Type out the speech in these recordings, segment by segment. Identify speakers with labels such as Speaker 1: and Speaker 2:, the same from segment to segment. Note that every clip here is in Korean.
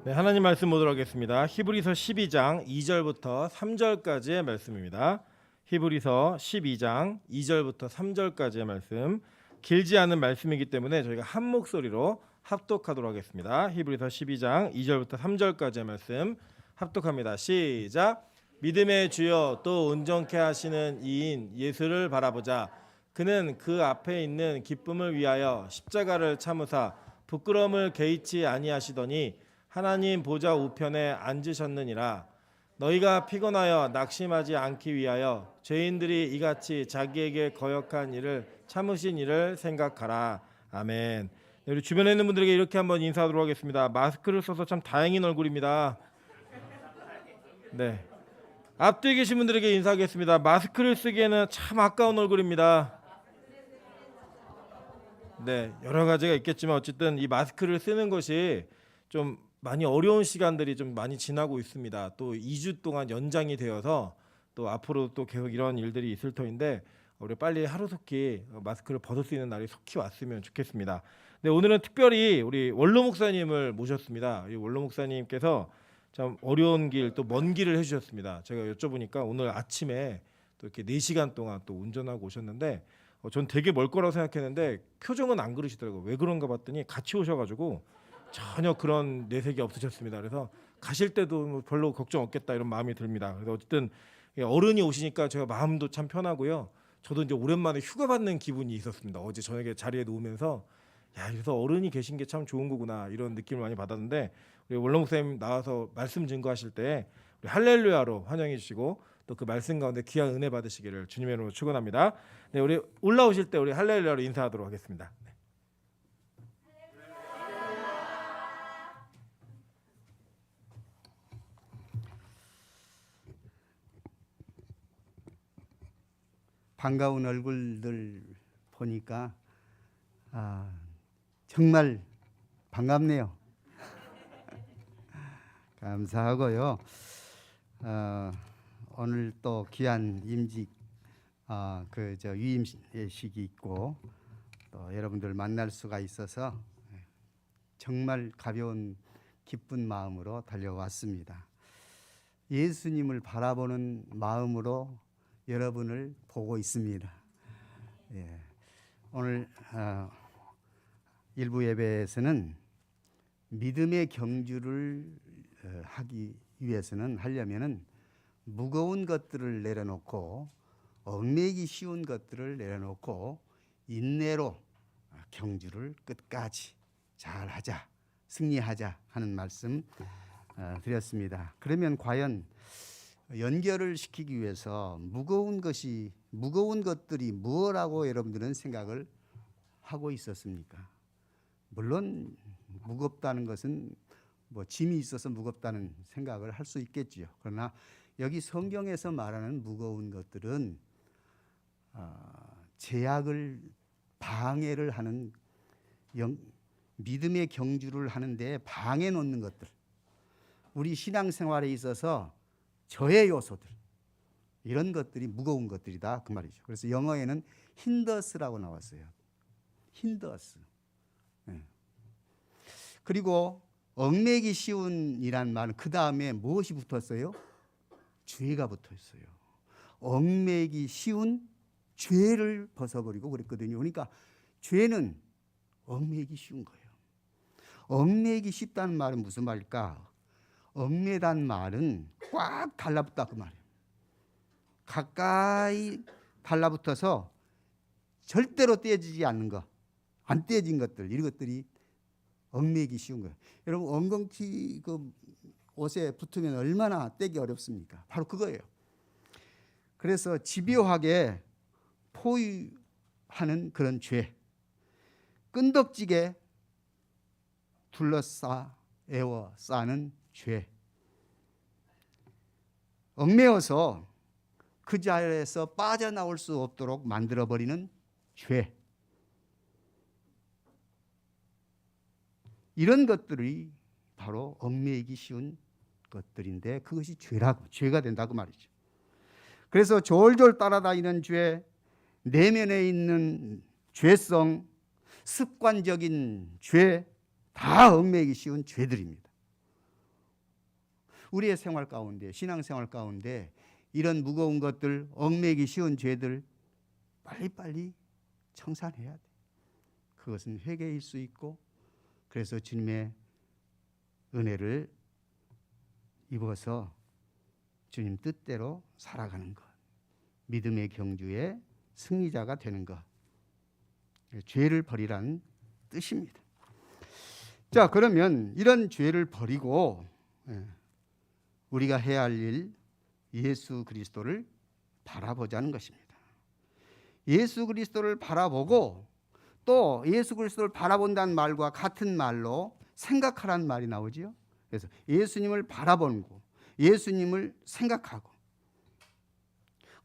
Speaker 1: 네, 하나님 말씀 보도록 하겠습니다. 히브리서 12장 2절부터 3절까지의 말씀입니다. 히브리서 12장 2절부터 3절까지의 말씀, 길지 않은 말씀이기 때문에 저희가 한 목소리로 합독하도록 하겠습니다. 히브리서 12장 2절부터 3절까지의 말씀 합독합니다. 시작. 믿음의 주여 또 온전케 하시는 이인 예수를 바라보자. 그는 그 앞에 있는 기쁨을 위하여 십자가를 참으사 부끄러움을 개의치 아니하시더니 하나님 보좌 우편에 앉으셨느니라. 너희가 피곤하여 낙심하지 않기 위하여 죄인들이 이같이 자기에게 거역한 일을 참으신 일을 생각하라. 아멘. 네, 우리 주변에 있는 분들에게 이렇게 한번 인사하도록 하겠습니다. 마스크를 써서 참 다행인 얼굴입니다. 네. 앞뒤에 계신 분들에게 인사하겠습니다. 마스크를 쓰기에는 참 아까운 얼굴입니다. 네, 여러 가지가 있겠지만 어쨌든 이 마스크를 쓰는 것이 좀 많이 어려운 시간들이 좀 많이 지나고 있습니다. 또 2주 동안 연장이 되어서 또 앞으로 또 계속 이런 일들이 있을 터인데 우리 빨리 하루속히 마스크를 벗을 수 있는 날이 속히 왔으면 좋겠습니다. 네, 오늘은 특별히 우리 원로 목사님을 모셨습니다. 이 원로 목사님께서 참 어려운 길 또 먼 길을 해주셨습니다. 제가 여쭤보니까 오늘 아침에 또 이렇게 4시간 동안 또 운전하고 오셨는데 전 되게 멀 거라고 생각했는데 표정은 안 그러시더라고요. 왜 그런가 봤더니 같이 오셔가지고 전혀 그런 내색이 없으셨습니다. 그래서 가실 때도 뭐 별로 걱정 없겠다 이런 마음이 듭니다. 그래서 어쨌든 어른이 오시니까 제가 마음도 참 편하고요. 저도 이제 오랜만에 휴가 받는 기분이 있었습니다. 어제 저녁에 자리에 누우면서 야, 그래서 어른이 계신 게 참 좋은 거구나 이런 느낌을 많이 받았는데 우리 원로 목사님 나와서 말씀 증거하실 때 우리 할렐루야로 환영해 주시고 또 그 말씀 가운데 귀한 은혜 받으시기를 주님의 이름으로 축원합니다. 네, 우리 올라오실 때 우리 할렐루야로 인사하도록 하겠습니다. 네.
Speaker 2: 반가운 얼굴들 보니까 정말 반갑네요. 감사하고요. 오늘 또 귀한 임직 위임식이 있고 또 여러분들 만날 수가 있어서 정말 가벼운 기쁜 마음으로 달려왔습니다. 예수님을 바라보는 마음으로 여러분을 보고 있습니다. 예. 오늘 일부 예배에서는 믿음의 경주를 하기 위해서는 하려면은 무거운 것들을 내려놓고 얽매이기 쉬운 것들을 내려놓고 인내로 경주를 끝까지 잘하자, 승리하자 하는 말씀 드렸습니다. 그러면 과연 연결을 시키기 위해서 무거운 것들이 무엇라고 여러분들은 생각을 하고 있었습니까? 물론 무겁다는 것은 뭐 짐이 있어서 무겁다는 생각을 할 수 있겠지요. 그러나 여기 성경에서 말하는 무거운 것들은 제약을 방해를 하는 믿음의 경주를 하는데 방해 놓는 것들, 우리 신앙생활에 있어서 저해 요소들, 이런 것들이 무거운 것들이다 그 말이죠. 그래서 영어에는 힌더스라고 나왔어요. 힌더스. 네. 그리고 얽매기 쉬운이란 말은 그 다음에 무엇이 붙었어요? 죄가 붙어 있어요. 얽매기 쉬운 죄를 벗어버리고 그랬거든요. 그러니까 죄는 얽매기 쉬운 거예요. 얽매기 쉽다는 말은 무슨 말일까? 얽매단 말은 꽉 달라붙다 그 말이에요. 가까이 달라붙어서 절대로 떼지지 않는 것, 안 떼진 것들, 이런 것들이 얽매기 쉬운 거예요. 여러분 엉겅퀴 그 옷에 붙으면 얼마나 떼기 어렵습니까? 바로 그거예요. 그래서 집요하게 포위하는 그런 죄, 끈덕지게 에워싸는 죄, 얽매여서 그 자리에서 빠져나올 수 없도록 만들어버리는 죄, 이런 것들이 바로 얽매이기 쉬운 것들인데 그것이 죄가 된다고 말이죠. 그래서 졸졸 따라다니는 죄, 내면에 있는 죄성, 습관적인 죄, 다 얽매이기 쉬운 죄들입니다. 우리의 생활 가운데, 신앙생활 가운데 이런 무거운 것들, 얽매기 쉬운 죄들 빨리빨리 청산해야 돼. 그것은 회개일 수 있고, 그래서 주님의 은혜를 입어서 주님 뜻대로 살아가는 것, 믿음의 경주의 승리자가 되는 것, 죄를 버리라는 뜻입니다. 자, 그러면 이런 죄를 버리고 우리가 해야 할 일, 예수 그리스도를 바라보자는 것입니다. 예수 그리스도를 바라보고 또 예수 그리스도를 바라본다는 말과 같은 말로 생각하라는 말이 나오지요. 그래서 예수님을 바라보고 예수님을 생각하고,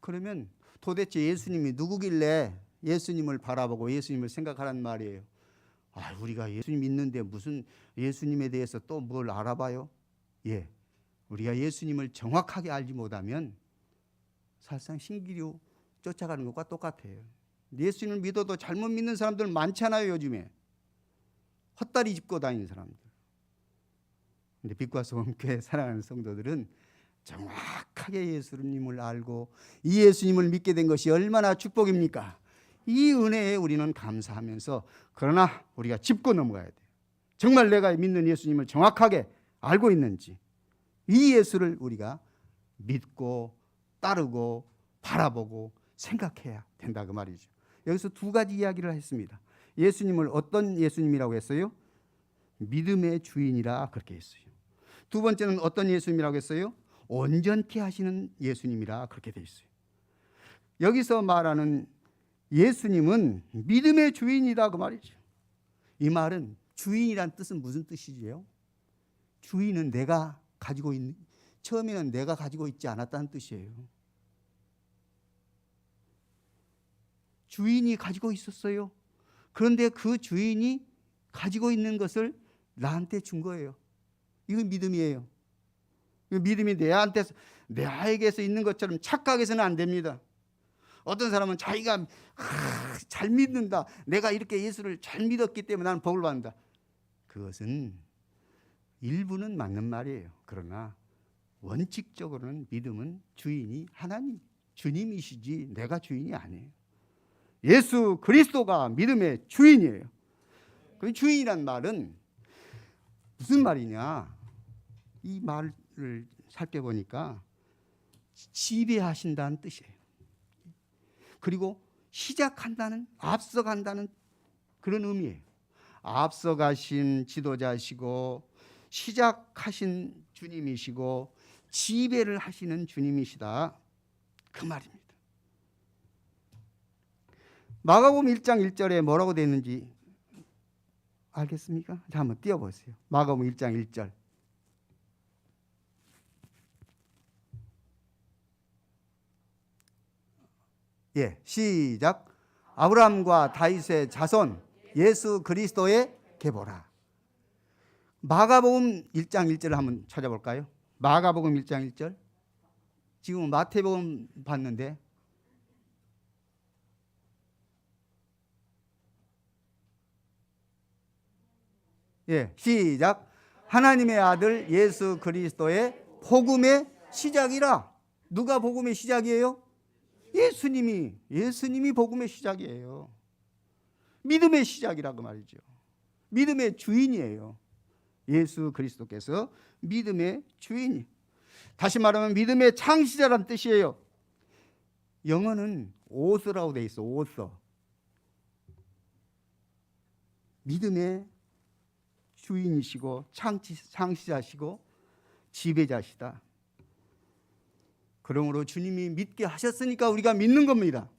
Speaker 2: 그러면 도대체 예수님이 누구길래 예수님을 바라보고 예수님을 생각하라는 말이에요? 우리가 예수님 믿는데 무슨 예수님에 대해서 또 뭘 알아봐요? 예, 우리가 예수님을 정확하게 알지 못하면 사실상 신기루 쫓아가는 것과 똑같아요. 예수님을 믿어도 잘못 믿는 사람들 많잖아요. 요즘에 헛다리 짚고 다니는 사람들. 근데 빛과 소금교회 사랑하는 성도들은 정확하게 예수님을 알고 이 예수님을 믿게 된 것이 얼마나 축복입니까? 이 은혜에 우리는 감사하면서, 그러나 우리가 짚고 넘어가야 돼요. 정말 내가 믿는 예수님을 정확하게 알고 있는지, 이 예수를 우리가 믿고 따르고 바라보고 생각해야 된다 그 말이죠. 여기서 두 가지 이야기를 했습니다. 예수님을 어떤 예수님이라고 했어요? 믿음의 주인이라 그렇게 했어요. 두 번째는 어떤 예수님이라고 했어요? 온전케 하시는 예수님이라 그렇게 돼 있어요. 여기서 말하는 예수님은 믿음의 주인이다 그 말이죠. 이 말은 주인이란 뜻은 무슨 뜻이지요? 주인은 내가 가지고 있는, 처음에는 내가 가지고 있지 않았다는 뜻이에요. 주인이 가지고 있었어요. 그런데 그 주인이 가지고 있는 것을 나한테 준 거예요. 이건 믿음이에요. 믿음이 내에게서 있는 것처럼 착각해서는 안 됩니다. 어떤 사람은 자기가 잘 믿는다, 내가 이렇게 예수를 잘 믿었기 때문에 나는 복을 받는다. 그것은 일부는 맞는 말이에요. 그러나 원칙적으로는 믿음은 주인이 하나님, 주님이시지 내가 주인이 아니에요. 예수 그리스도가 믿음의 주인이에요. 그 주인이란 말은 무슨 말이냐? 이 말을 살펴보니까 지배하신다는 뜻이에요. 그리고 시작한다는, 앞서간다는 그런 의미예요. 앞서가신 지도자시고 시작하신 주님이시고 지배를 하시는 주님이시다 그 말입니다. 마가복음 1장 1절에 뭐라고 되어 있는지 알겠습니까? 자, 한번 띄워보세요. 마가복음 1장 1절. 예, 시작. 아브라함과 다윗의 자손 예수 그리스도의 계보라. 마가복음 1장 1절을 한번 찾아볼까요? 마가복음 1장 1절. 지금 마태복음 봤는데 예, 시작. 하나님의 아들 예수 그리스도의 복음의 시작이라. 누가 복음의 시작이에요? 예수님이 복음의 시작이에요. 믿음의 시작이라고 말이죠. 믿음의 주인이에요. 예수 그리스도께서 믿음의 주인이. 다시 말하면 믿음의 창시자란 뜻이에요. 영어는 오서라고 돼 있어. 오서. 믿음의 주인이시고 창시자시고 지배자시다. 그러므로 주님이 믿게 하셨으니까 우리가 믿는 겁니다.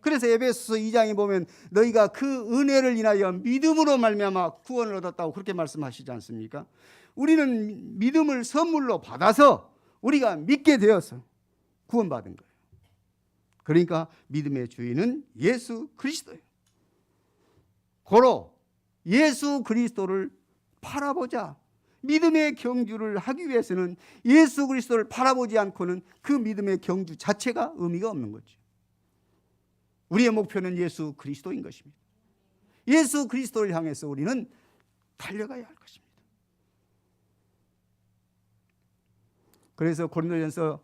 Speaker 2: 그래서 에베소서 2장에 보면 너희가 그 은혜를 인하여 믿음으로 말미암아 구원을 얻었다고 그렇게 말씀하시지 않습니까? 우리는 믿음을 선물로 받아서 우리가 믿게 되어서 구원받은 거예요. 그러니까 믿음의 주인은 예수 그리스도예요. 고로 예수 그리스도를 바라보자. 믿음의 경주를 하기 위해서는 예수 그리스도를 바라보지 않고는 그 믿음의 경주 자체가 의미가 없는 거죠. 우리의 목표는 예수 그리스도인 것입니다. 예수 그리스도를 향해서 우리는 달려가야 할 것입니다. 그래서 고린도전서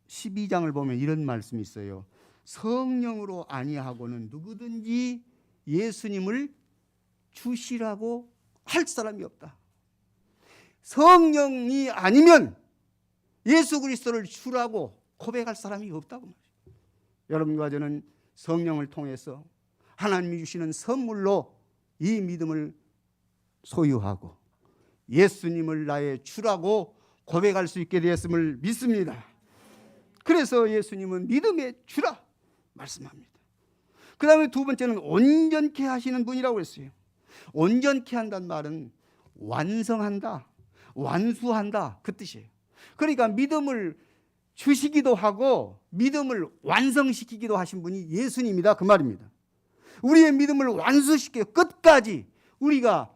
Speaker 2: 12장을 보면 이런 말씀이 있어요. 성령으로 아니하고는 누구든지 예수님을 주시라고 할 사람이 없다. 성령이 아니면 예수 그리스도를 주라고 고백할 사람이 없다고 말이에요. 여러분과 저는 성령을 통해서 하나님이 주시는 선물로 이 믿음을 소유하고 예수님을 나의 주라고 고백할 수 있게 되었음을 믿습니다. 그래서 예수님은 믿음의 주라 말씀합니다. 그 다음에 두 번째는 온전케 하시는 분이라고 했어요. 온전케 한다는 말은 완성한다, 완수한다 그 뜻이에요. 그러니까 믿음을 주시기도 하고 믿음을 완성시키기도 하신 분이 예수님이다 그 말입니다. 우리의 믿음을 완수시켜 끝까지 우리가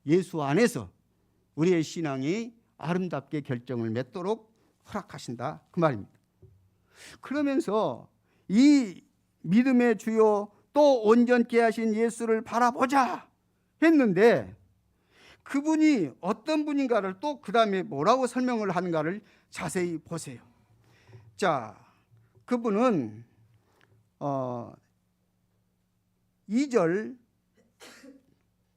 Speaker 2: 예수 안에서 우리의 신앙이 아름답게 결정을 맺도록 허락하신다 그 말입니다. 그러면서 이 믿음의 주요 또 온전케 하신 예수를 바라보자 했는데 그분이 어떤 분인가를 또 그 다음에 뭐라고 설명을 하는가를 자세히 보세요. 자, 그분은 2절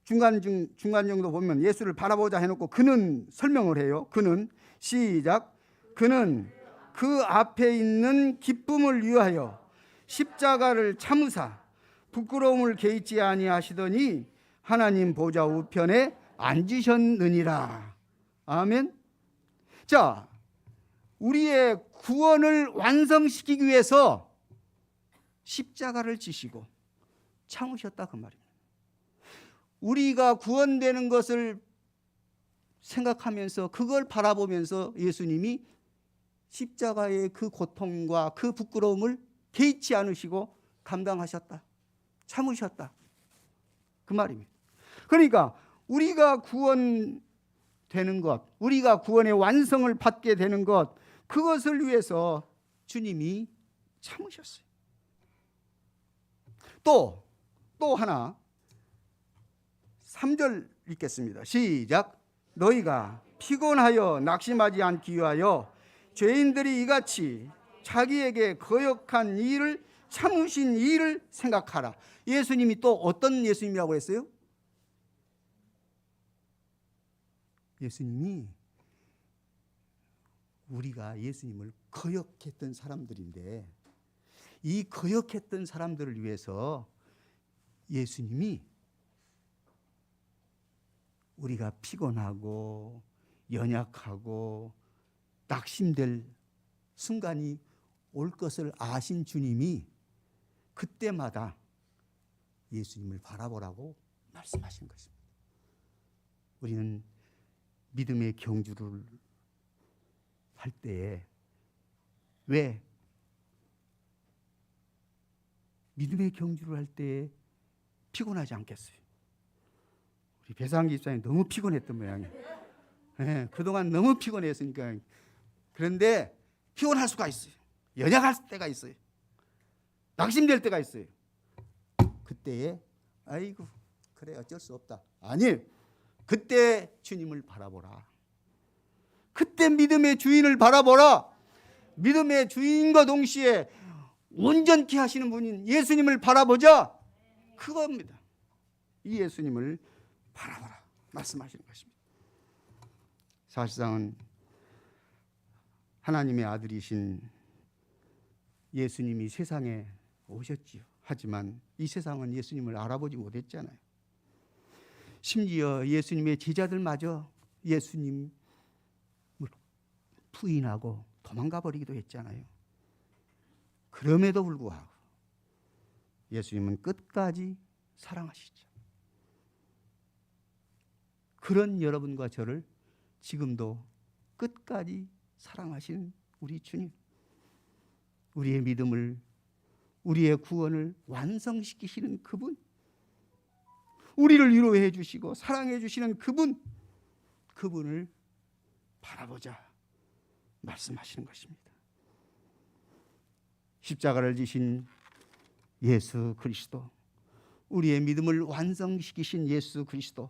Speaker 2: 중간 정도 보면 예수를 바라보자 해놓고 그는 설명을 해요. 그는 시작. 그는 그 앞에 있는 기쁨을 위하여 십자가를 참으사 부끄러움을 개의치 아니하시더니 하나님 보좌 우편에 앉으셨느니라. 아멘. 자, 우리의 구원을 완성시키기 위해서 십자가를 지시고 참으셨다 그 말입니다. 우리가 구원되는 것을 생각하면서 그걸 바라보면서 예수님이 십자가의 그 고통과 그 부끄러움을 개의치 않으시고 감당하셨다. 참으셨다. 그 말입니다. 그러니까 우리가 구원되는 것, 우리가 구원의 완성을 받게 되는 것, 그것을 위해서 주님이 참으셨어요. 또 하나 3절 읽겠습니다. 시작. 너희가 피곤하여 낙심하지 않기 위하여 죄인들이 이같이 자기에게 거역한 일을 참으신 일을 생각하라. 예수님이 또 어떤 예수님이라고 했어요? 예수님이 우리가 예수님을 거역했던 사람들인데 이 거역했던 사람들을 위해서 예수님이 우리가 피곤하고 연약하고 낙심될 순간이 올 것을 아신 주님이 그때마다 예수님을 바라보라고 말씀하신 것입니다. 우리는 믿음의 경주를 할 때에 왜 믿음의 경주를 할 때에 피곤하지 않겠어요? 우리 배상기 집사님 너무 피곤했던 모양이에요. 네, 그동안 너무 피곤했으니까. 그런데 피곤할 수가 있어요. 연약할 때가 있어요. 낙심될 때가 있어요. 그때에 아이고 그래 어쩔 수 없다. 아니, 그때 주님을 바라보라. 그때 믿음의 주인을 바라보라. 믿음의 주인과 동시에 온전케 하시는 분인 예수님을 바라보자. 그겁니다. 이 예수님을 바라보라 말씀하시는 것입니다. 사실상은 하나님의 아들이신 예수님이 세상에 오셨지요. 하지만 이 세상은 예수님을 알아보지 못했잖아요. 심지어 예수님의 제자들마저 예수님을 부인하고 도망가 버리기도 했잖아요. 그럼에도 불구하고 예수님은 끝까지 사랑하시죠. 그런 여러분과 저를 지금도 끝까지 사랑하시는 우리 주님, 우리의 믿음을, 우리의 구원을 완성시키시는 그분, 우리를 위로해 주시고 사랑해 주시는 그분을 바라보자 말씀하시는 것입니다. 십자가를 지신 예수 그리스도, 우리의 믿음을 완성시키신 예수 그리스도,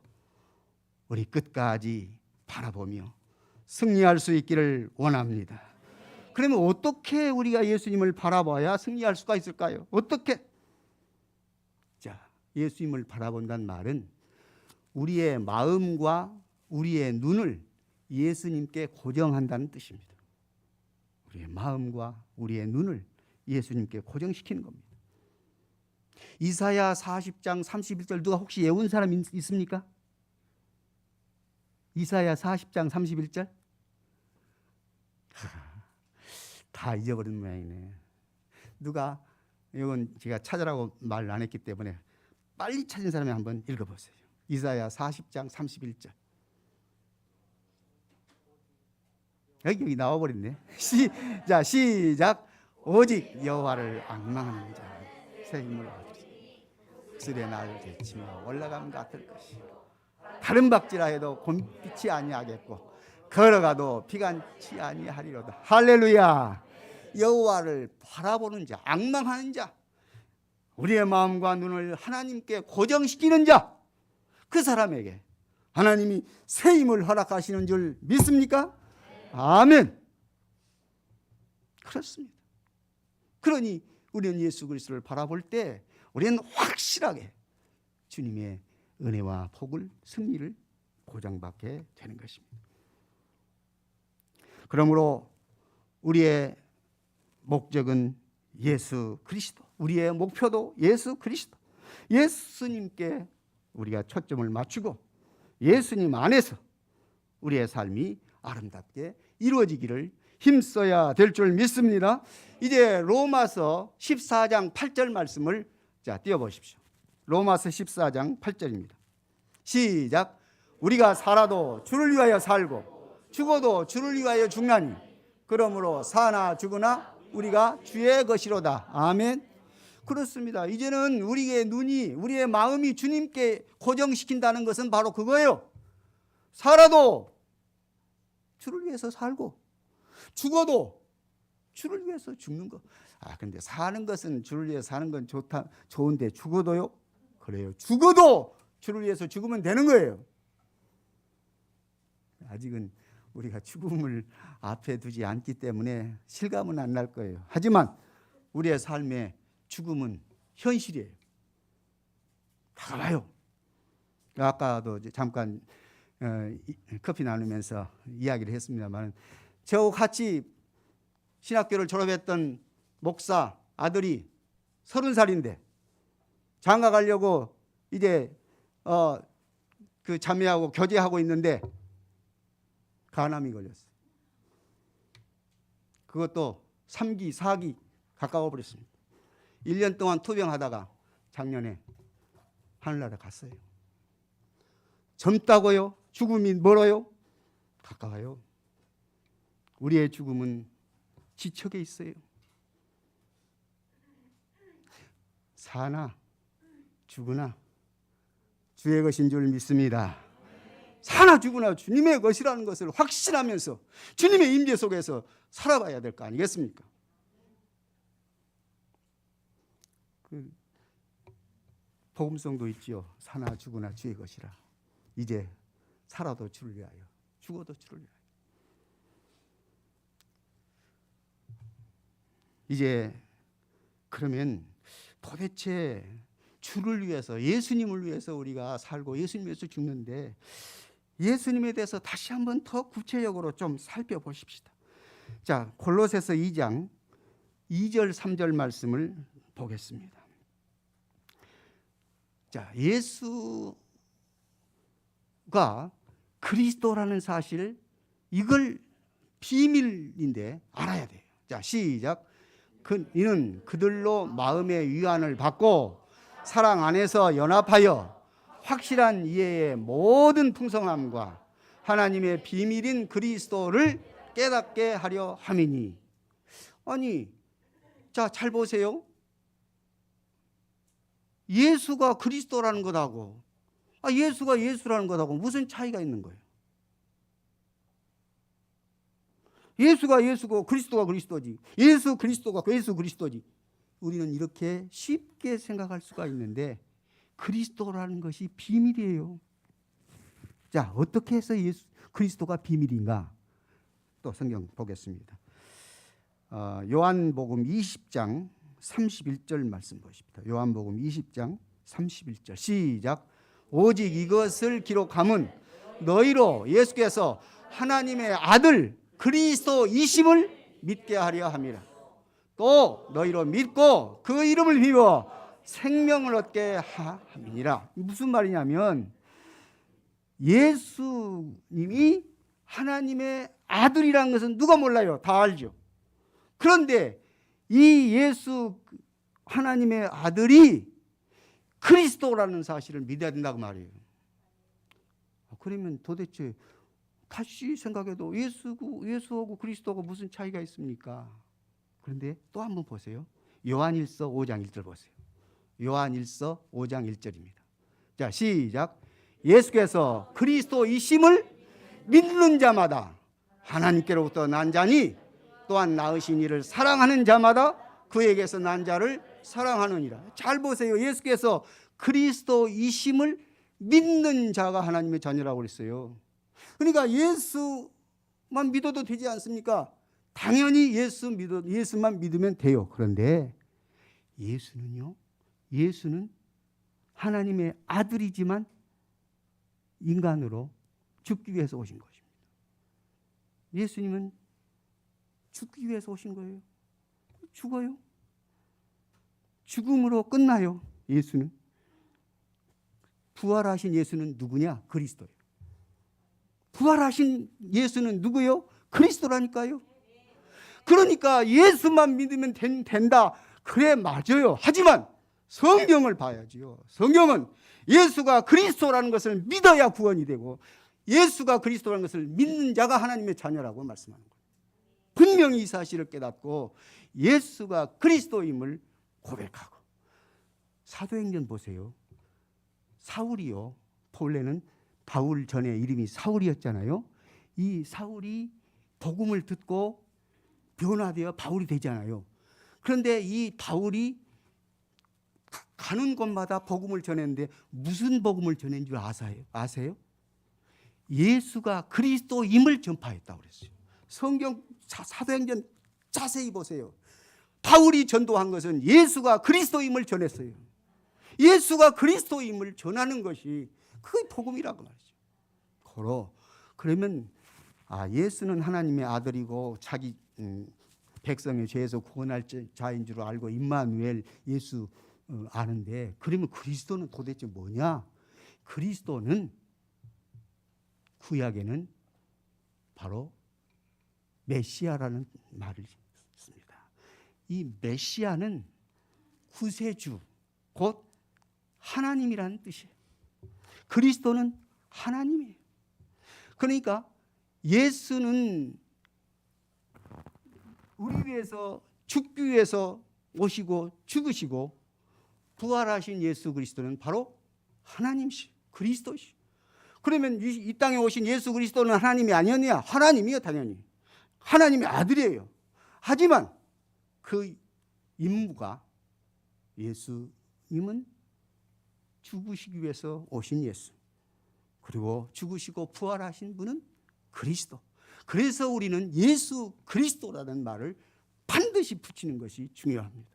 Speaker 2: 우리 끝까지 바라보며 승리할 수 있기를 원합니다. 그러면 어떻게 우리가 예수님을 바라봐야 승리할 수가 있을까요? 어떻게? 자, 예수님을 바라본다는 말은 우리의 마음과 우리의 눈을 예수님께 고정한다는 뜻입니다. 우리의 마음과 우리의 눈을 예수님께 고정시키는 겁니다. 이사야 40장 31절 누가 혹시 외운 사람 있습니까? 이사야 40장 31절? 다 잊어버린 모양이네. 누가 이건 제가 찾으라고 말 안 했기 때문에 빨리 찾은 사람이 한번 읽어보세요. 이사야 40장 31절. 여기 나와버렸네. 자, 시작. 오직 여호와를 앙망하는 자 새 힘을 얻으리. 쓸의 날을 되치며 올라감 같을 것이요 다른 박지라 해도 곰빛이 아니하겠고 걸어가도 피간치 아니하리로다. 할렐루야. 여호와를 바라보는 자, 앙망하는 자, 우리의 마음과 눈을 하나님께 고정시키는 자, 그 사람에게 하나님이 새 힘을 허락하시는 줄 믿습니까? 아멘. 그렇습니다. 그러니 우리는 예수 그리스도를 바라볼 때 우리는 확실하게 주님의 은혜와 복을, 승리를 보장받게 되는 것입니다. 그러므로 우리의 목적은 예수 그리스도, 우리의 목표도 예수 그리스도, 예수님께 우리가 초점을 맞추고 예수님 안에서 우리의 삶이 아름답게 이루어지기를 힘써야 될 줄 믿습니다. 이제 로마서 14장 8절 말씀을 띄워보십시오. 로마서 14장 8절입니다. 시작. 우리가 살아도 주를 위하여 살고 죽어도 주를 위하여 죽나니 그러므로 사나 죽으나 우리가 주의 것이로다. 아멘. 그렇습니다. 이제는 우리의 눈이, 우리의 마음이 주님께 고정시킨다는 것은 바로 그거예요. 살아도 주를 위해서 살고 죽어도 주를 위해서 죽는 것. 근데 사는 것은 주를 위해서 사는 건 좋은데 죽어도요? 그래요. 죽어도 주를 위해서 죽으면 되는 거예요. 아직은 우리가 죽음을 앞에 두지 않기 때문에 실감은 안 날 거예요. 하지만 우리의 삶에 죽음은 현실이에요. 다가와요. 아까도 잠깐 커피 나누면서 이야기를 했습니다만 저하고 같이 신학교를 졸업했던 목사 아들이 30살인데 장가 가려고 이제 그 자매하고 교제하고 있는데 간암이 걸렸어요. 그것도 3기, 4기 가까워 버렸습니다. 1년 동안 투병하다가 작년에 하늘나라 갔어요. 젊다고요? 죽음이 멀어요? 가까워요. 우리의 죽음은 지척에 있어요. 사나 죽으나 주의 것인 줄 믿습니다. 사나 죽으나 주님의 것이라는 것을 확신하면서 주님의 임재 속에서 살아봐야 될 거 아니겠습니까? 복음성도 있지요. 사나 죽으나 주의 것이라. 이제 살아도 주를 위하여, 죽어도 주를 위하여. 이제 그러면 도대체 주를 위해서, 예수님을 위해서 우리가 살고 예수님 위해서 죽는데 예수님에 대해서 다시 한번 더 구체적으로 좀 살펴보십시다. 자, 골로새서 2장 2절 3절 말씀을 보겠습니다. 자, 예수가 그리스도라는 사실, 이걸 비밀인데 알아야 돼요. 자, 시작. 이는 그들로 마음의 위안을 받고 사랑 안에서 연합하여 확실한 이해의 모든 풍성함과 하나님의 비밀인 그리스도를 깨닫게 하려 함이니. 아니, 자, 잘 보세요. 예수가 그리스도라는 것하고 예수가 예수라는 것하고 무슨 차이가 있는 거예요? 예수가 예수고 그리스도가 그리스도지. 예수 그리스도가 예수 그리스도지. 우리는 이렇게 쉽게 생각할 수가 있는데 그리스도라는 것이 비밀이에요. 자, 어떻게 해서 예수 그리스도가 비밀인가? 또 성경 보겠습니다. 요한복음 20장 31절 말씀 보십니다. 요한복음 20장 31절 시작. 오직 이것을 기록함은 너희로 예수께서 하나님의 아들 그리스도이심을 믿게 하려 함이라. 또 너희로 믿고 그 이름을 비워 생명을 얻게 함이니라. 무슨 말이냐면 예수님이 하나님의 아들이라는 것은 누가 몰라요? 다 알죠. 그런데 이 예수 하나님의 아들이 그리스도라는 사실을 믿어야 된다고 말이에요. 그러면 도대체 다시 생각해도 예수하고 그리스도하고 무슨 차이가 있습니까? 그런데 또 한번 보세요. 요한일서 5장 1절 보세요. 요한일서 5장 1절입니다. 자, 시작. 예수께서 그리스도이심을 믿는 자마다 하나님께로부터 난 자니 또한 낳으신 이를 사랑하는 자마다 그에게서 난 자를 사랑하느니라. 잘 보세요. 예수께서 그리스도이심을 믿는 자가 하나님의 자녀라고 그랬어요. 그러니까 예수만 믿어도 되지 않습니까? 당연히 예수만 믿으면 돼요. 그런데 예수는요, 예수는 하나님의 아들이지만 인간으로 죽기 위해서 오신 것입니다. 예수님은 죽기 위해서 오신 거예요. 죽어요. 죽음으로 끝나요. 예수는. 부활하신 예수는 누구냐? 그리스도예요. 부활하신 예수는 누구요? 그리스도라니까요. 그러니까 예수만 믿으면 된다. 그래, 맞아요. 하지만 성경을 봐야지요. 성경은 예수가 그리스도라는 것을 믿어야 구원이 되고 예수가 그리스도라는 것을 믿는 자가 하나님의 자녀라고 말씀하는 거예요. 분명히 이 사실을 깨닫고 예수가 그리스도임을 고백하고. 사도행전 보세요. 사울이요, 본래는 바울 전에 이름이 사울이었잖아요. 이 사울이 복음을 듣고 변화되어 바울이 되잖아요. 그런데 이 바울이 가는 곳마다 복음을 전했는데 무슨 복음을 전한 줄 아세요? 예수가 그리스도임을 전파했다고 그랬어요. 성경 사도행전 자세히 보세요. 바울이 전도한 것은 예수가 그리스도임을 전했어요. 예수가 그리스도임을 전하는 것이 그게 복음이라고 말이죠. 그러면 예수는 하나님의 아들이고 자기 백성의 죄에서 구원할 자인 줄 알고 임마누엘 예수 아는데, 그러면 그리스도는 도대체 뭐냐? 그리스도는 구약에는 바로 메시아라는 말을 씁니다. 이 메시아는 구세주, 곧 하나님이라는 뜻이에요. 그리스도는 하나님이에요. 그러니까 예수는 우리 위해서 죽기 위해서 오시고 죽으시고 부활하신 예수 그리스도는 바로 하나님이시오. 그리스도시오. 그러면 이 땅에 오신 예수 그리스도는 하나님이 아니었냐? 하나님이요, 당연히. 하나님의 아들이에요. 하지만 그 임무가, 예수님은 죽으시기 위해서 오신 예수, 그리고 죽으시고 부활하신 분은 그리스도. 그래서 우리는 예수 그리스도라는 말을 반드시 붙이는 것이 중요합니다.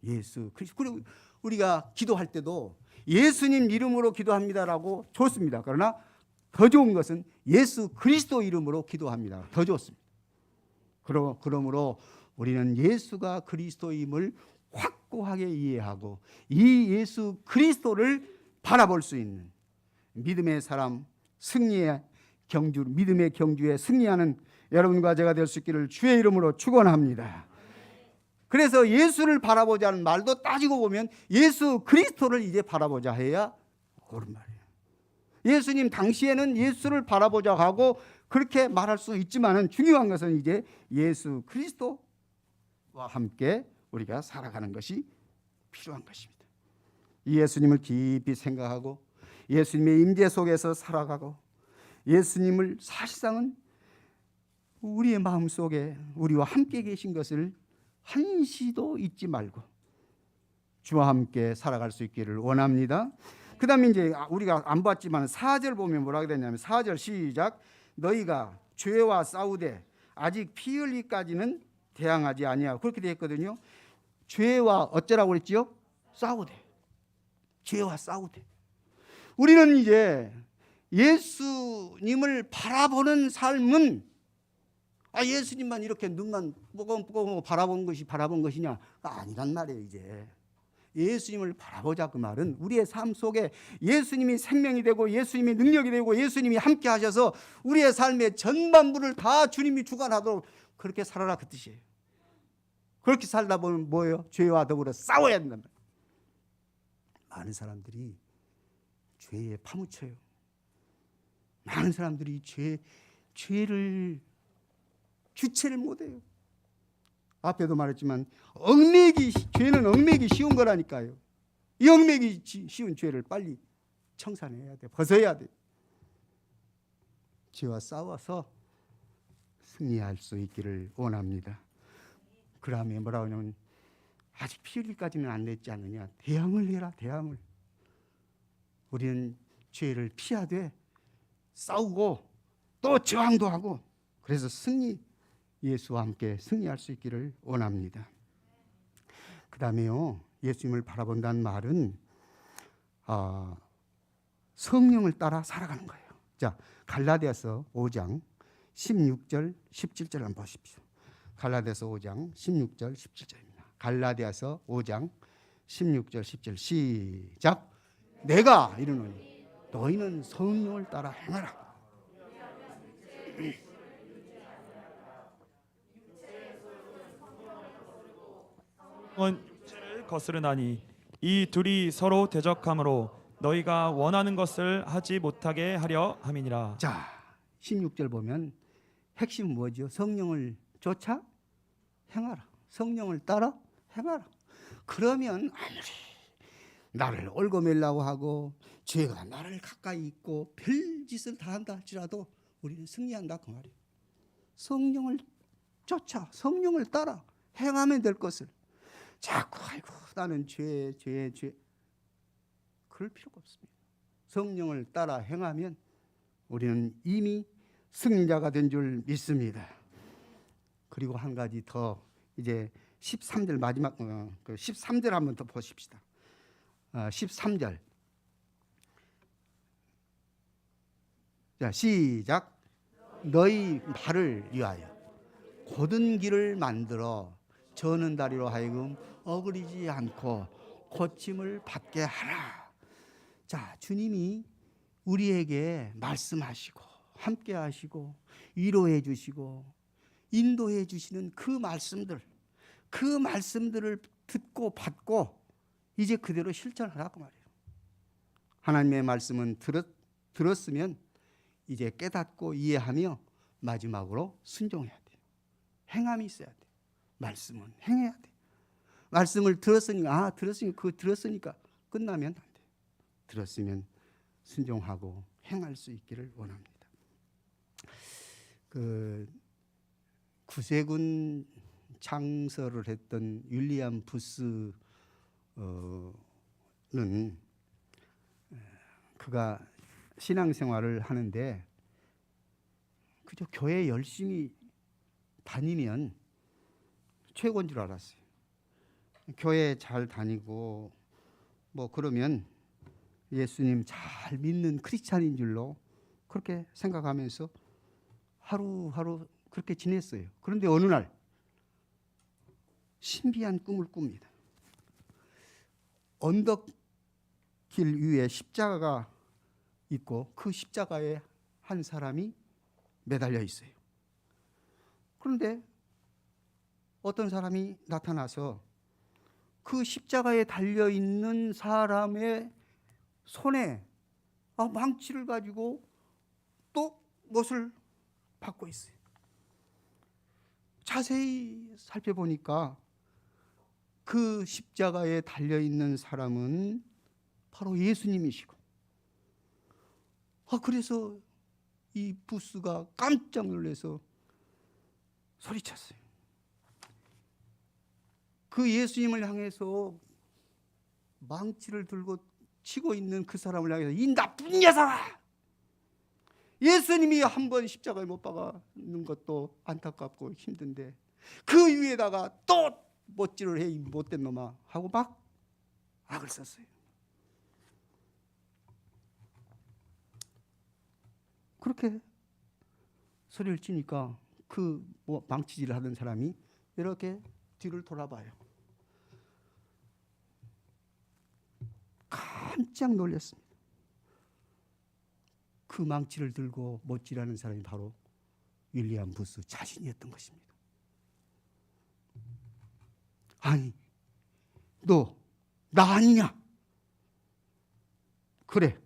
Speaker 2: 예수 그리스도. 그리고 우리가 기도할 때도 예수님 이름으로 기도합니다라고 좋습니다. 그러나 더 좋은 것은 예수 그리스도 이름으로 기도합니다. 더 좋습니다. 그러므로 우리는 예수가 그리스도임을 확고하게 이해하고 이 예수 그리스도를 바라볼 수 있는 믿음의 사람, 승리의 경주, 믿음의 경주에 승리하는 여러분과 제가 될 수 있기를 주의 이름으로 축원합니다. 그래서 예수를 바라보자는 말도 따지고 보면 예수 그리스도를 이제 바라보자 해야 옳은 말이에요. 예수님 당시에는 예수를 바라보자 하고 그렇게 말할 수 있지만은 중요한 것은 이제 예수 그리스도와 함께 우리가 살아가는 것이 필요한 것입니다. 이 예수님을 깊이 생각하고 예수님의 임재 속에서 살아가고 예수님을 사실상은 우리의 마음속에 우리와 함께 계신 것을 한시도 잊지 말고 주와 함께 살아갈 수 있기를 원합니다. 그 다음에 이제 우리가 안 봤지만 4절 보면 뭐라고 되냐면 4절 시작. 너희가 죄와 싸우되 아직 피 흘리기까지는 대항하지 아니하고 그렇게 되어 있거든요. 죄와 어쩌라고 그랬지요? 싸우되. 죄와 싸우되. 우리는 이제 예수님을 바라보는 삶은 예수님만 이렇게 눈만 뽀금뽀금 바라본 것이냐? 아니란 말이에요. 이제 예수님을 바라보자 그 말은 우리의 삶 속에 예수님이 생명이 되고 예수님이 능력이 되고 예수님이 함께 하셔서 우리의 삶의 전반부를 다 주님이 주관하도록 그렇게 살아라 그 뜻이에요. 그렇게 살다 보면 뭐예요? 죄와 더불어 싸워야 된단 말이에요. 많은 사람들이 죄에 파묻혀요. 많은 사람들이 죄를 주체를 못해요. 앞에도 말했지만 죄는 얽매기 쉬운 거라니까요. 이 얽매기 쉬운 죄를 빨리 청산해야 돼. 벗어야 돼. 죄와 싸워서 승리할 수 있기를 원합니다. 그 다음에 뭐라고 하냐면 아직 피 흘리기까지는 안 됐지 않느냐. 대항을 해라. 대항을. 우리는 죄를 피하되 싸우고 또 저항도 하고 그래서 예수와 함께 승리할 수 있기를 원합니다. 그 다음에요. 예수님을 바라본다는 말은 성령을 따라 살아가는 거예요. 자, 갈라디아서 5장 16절 17절 한번 보십시오. 갈라디아서 5장 16절 17절입니다. 갈라디아서 5장 16절 17절 시작. 내가 이르노니 너희는 성령을 따라 행하라.
Speaker 3: 육체를 거스르나니 이 둘이 서로 대적함으로 너희가 원하는 것을 하지 못하게 하려 함이니라.
Speaker 2: 자, 16절 보면 핵심은 뭐죠? 성령을 쫓아 행하라. 성령을 따라 행하라. 그러면 아무리 나를 얽어매려고 하고 죄가 나를 가까이 있고 별짓을 다 한다 할지라도 우리는 승리한다 그 말이에요. 성령을 쫓아 성령을 따라 행하면 될 것을 자꾸 아이고 나는 죄 그럴 필요가 없습니다. 성령을 따라 행하면 우리는 이미 승리자가 된 줄 믿습니다. 그리고 한 가지 더 이제 13절 마지막 13절 한번 더 보십시다. 13절. 자, 시작. 너희 발을 위하여 곧은 길을 만들어 저는 다리로 하여금 어그리지 않고 고침을 받게 하라. 자, 주님이 우리에게 말씀하시고 함께 하시고 위로해 주시고 인도해 주시는 그 말씀들을 듣고 받고 이제 그대로 실천하라고 말이에요. 하나님의 말씀은 들었으면 이제 깨닫고 이해하며 마지막으로 순종해야 돼요. 행함이 있어야 돼요. 말씀은 행해야 돼요. 말씀을 들었으니까 들었으니까 끝나면 안 돼요. 들었으면 순종하고 행할 수 있기를 원합니다. 구세군 창설을 했던 윌리엄 부스는 그가 신앙생활을 하는데 그저 교회 열심히 다니면 최고인 줄 알았어요. 교회 잘 다니고 뭐 그러면 예수님 잘 믿는 크리스찬인 줄로 그렇게 생각하면서 하루하루 그렇게 지냈어요. 그런데 어느 날 신비한 꿈을 꿉니다. 언덕길 위에 십자가가 있고 그 십자가에 한 사람이 매달려 있어요. 그런데 어떤 사람이 나타나서 그 십자가에 달려 있는 사람의 손에 망치를 가지고 또 못을 받고 있어요. 자세히 살펴보니까 그 십자가에 달려 있는 사람은 바로 예수님이시고, 그래서 이 부스가 깜짝 놀라서 소리쳤어요. 그 예수님을 향해서 망치를 들고 치고 있는 그 사람을 향해서 이 나쁜 녀석아! 예수님이 한 번 십자가에 못 박아는 것도 안타깝고 힘든데 그 위에다가 또 못질을 해, 이 못된 놈아 하고 막 악을 썼어요. 그렇게 소리를 치니까 그 망치질을 하던 사람이 이렇게 뒤를 돌아봐요. 깜짝 놀랐습니다. 그 망치를 들고 못질하는 사람이 바로 윌리엄 부스 자신이었던 것입니다. 아니, 너 나 아니냐? 그래,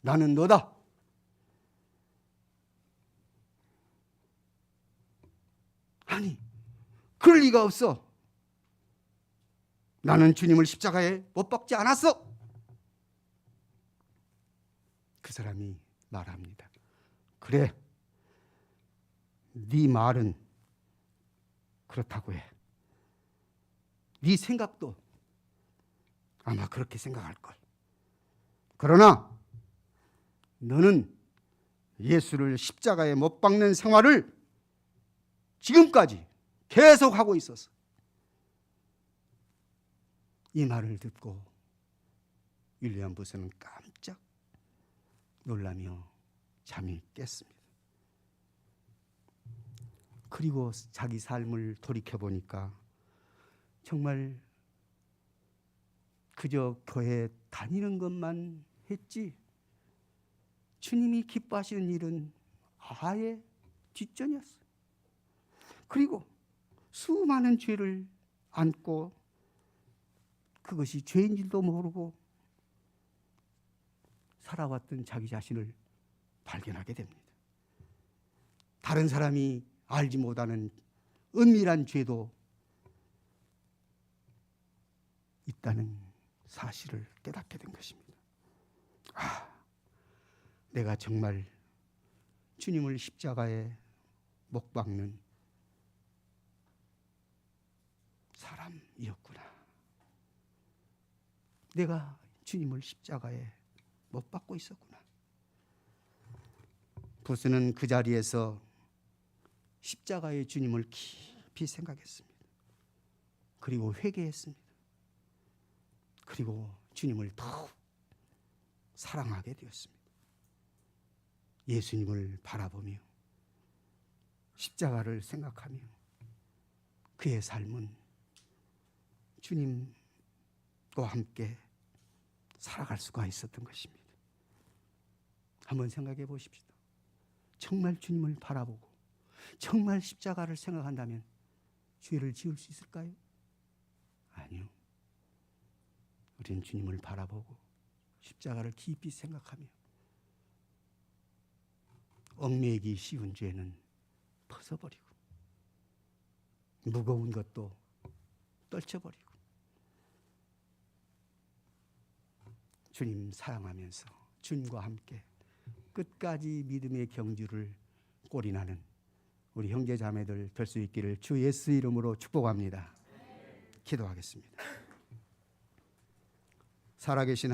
Speaker 2: 나는 너다. 아니, 그럴 리가 없어. 나는 주님을 십자가에 못 박지 않았어. 그 사람이 말합니다. 그래, 네 말은 그렇다고 해. 네 생각도 아마 그렇게 생각할 걸. 그러나 너는 예수를 십자가에 못 박는 생활을 지금까지 계속 하고 있었어. 이 말을 듣고 윌리엄 부스는 깜짝 놀라며 잠이 깼습니다. 그리고 자기 삶을 돌이켜 보니까 정말 그저 교회 다니는 것만 했지 주님이 기뻐하시는 일은 아예 뒷전이었어요. 그리고 수많은 죄를 안고 그것이 죄인 줄도 모르고 살아왔던 자기 자신을 발견하게 됩니다. 다른 사람이 알지 못하는 은밀한 죄도 있다는 사실을 깨닫게 된 것입니다. 내가 정말 주님을 십자가에 못 박는 사람이었구나. 내가 주님을 십자가에 못 박고 있었구나. 부스는 그 자리에서 십자가의 주님을 깊이 생각했습니다. 그리고 회개했습니다. 그리고 주님을 더욱 사랑하게 되었습니다. 예수님을 바라보며 십자가를 생각하며 그의 삶은 주님과 함께 살아갈 수가 있었던 것입니다. 한번 생각해 보십시오. 정말 주님을 바라보고 정말 십자가를 생각한다면 죄를 지을 수 있을까요? 아니요. 우리는 주님을 바라보고 십자가를 깊이 생각하며 얽매이기 쉬운 죄는 벗어버리고 무거운 것도 떨쳐버리고 주님 사랑하면서 주님과 함께 끝까지 믿음의 경주를 꼬리나는 우리 형제 자매들 될 수 있기를 주 예수 이름으로 축복합니다. 기도하겠습니다. 살아계신